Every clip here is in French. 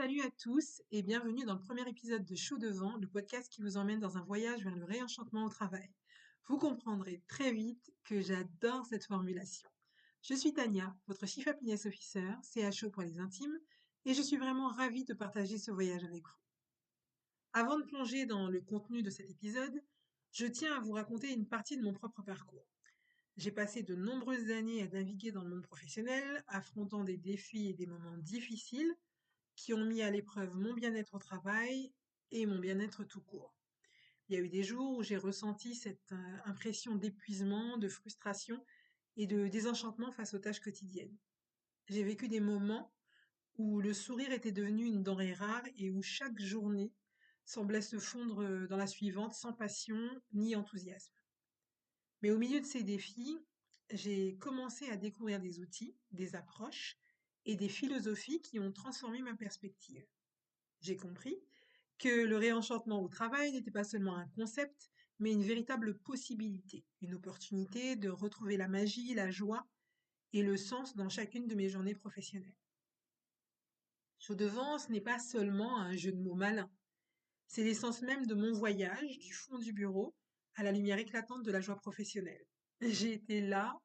Salut à tous et bienvenue dans le premier épisode de Chaud devant, le podcast qui vous emmène dans un voyage vers le réenchantement au travail. Vous comprendrez très vite que j'adore cette formulation. Je suis Tania, votre Chief Happiness Officer, CHO pour les intimes, et je suis vraiment ravie de partager ce voyage avec vous. Avant de plonger dans le contenu de cet épisode, je tiens à vous raconter une partie de mon propre parcours. J'ai passé de nombreuses années à naviguer dans le monde professionnel, affrontant des défis et des moments difficiles qui ont mis à l'épreuve mon bien-être au travail et mon bien-être tout court. Il y a eu des jours où j'ai ressenti cette impression d'épuisement, de frustration et de désenchantement face aux tâches quotidiennes. J'ai vécu des moments où le sourire était devenu une denrée rare et où chaque journée semblait se fondre dans la suivante sans passion ni enthousiasme. Mais au milieu de ces défis, j'ai commencé à découvrir des outils, des approches et des philosophies qui ont transformé ma perspective. J'ai compris que le réenchantement au travail n'était pas seulement un concept, mais une véritable possibilité, une opportunité de retrouver la magie, la joie et le sens dans chacune de mes journées professionnelles. Chaud devant, ce n'est pas seulement un jeu de mots malin, c'est l'essence même de mon voyage, du fond du bureau à la lumière éclatante de la joie professionnelle. J'ai été là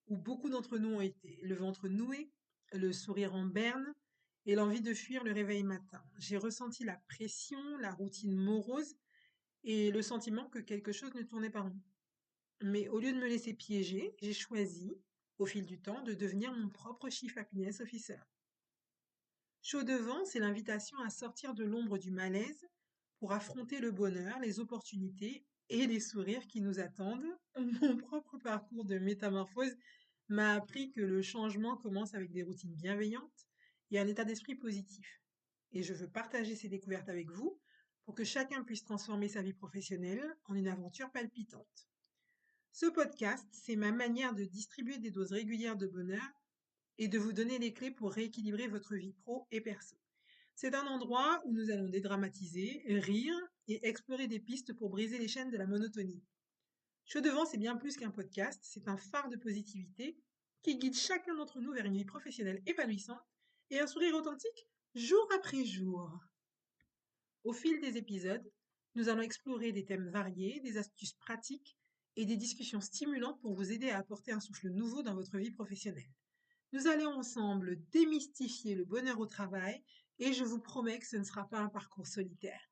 où beaucoup d'entre nous ont été, le ventre noué, le sourire en berne et l'envie de fuir le réveil matin. J'ai ressenti la pression, la routine morose et le sentiment que quelque chose ne tournait pas rond. Mais au lieu de me laisser piéger, j'ai choisi, au fil du temps, de devenir mon propre Chief Happiness Officer. Chaud devant, c'est l'invitation à sortir de l'ombre du malaise pour affronter le bonheur, les opportunités et les sourires qui nous attendent. Mon propre parcours de métamorphose m'a appris que le changement commence avec des routines bienveillantes et un état d'esprit positif. Et je veux partager ces découvertes avec vous pour que chacun puisse transformer sa vie professionnelle en une aventure palpitante. Ce podcast, c'est ma manière de distribuer des doses régulières de bonheur et de vous donner les clés pour rééquilibrer votre vie pro et perso. C'est un endroit où nous allons dédramatiser, rire et explorer des pistes pour briser les chaînes de la monotonie. Chaud devant, c'est bien plus qu'un podcast, c'est un phare de positivité qui guide chacun d'entre nous vers une vie professionnelle épanouissante et un sourire authentique jour après jour. Au fil des épisodes, nous allons explorer des thèmes variés, des astuces pratiques et des discussions stimulantes pour vous aider à apporter un souffle nouveau dans votre vie professionnelle. Nous allons ensemble démystifier le bonheur au travail et je vous promets que ce ne sera pas un parcours solitaire.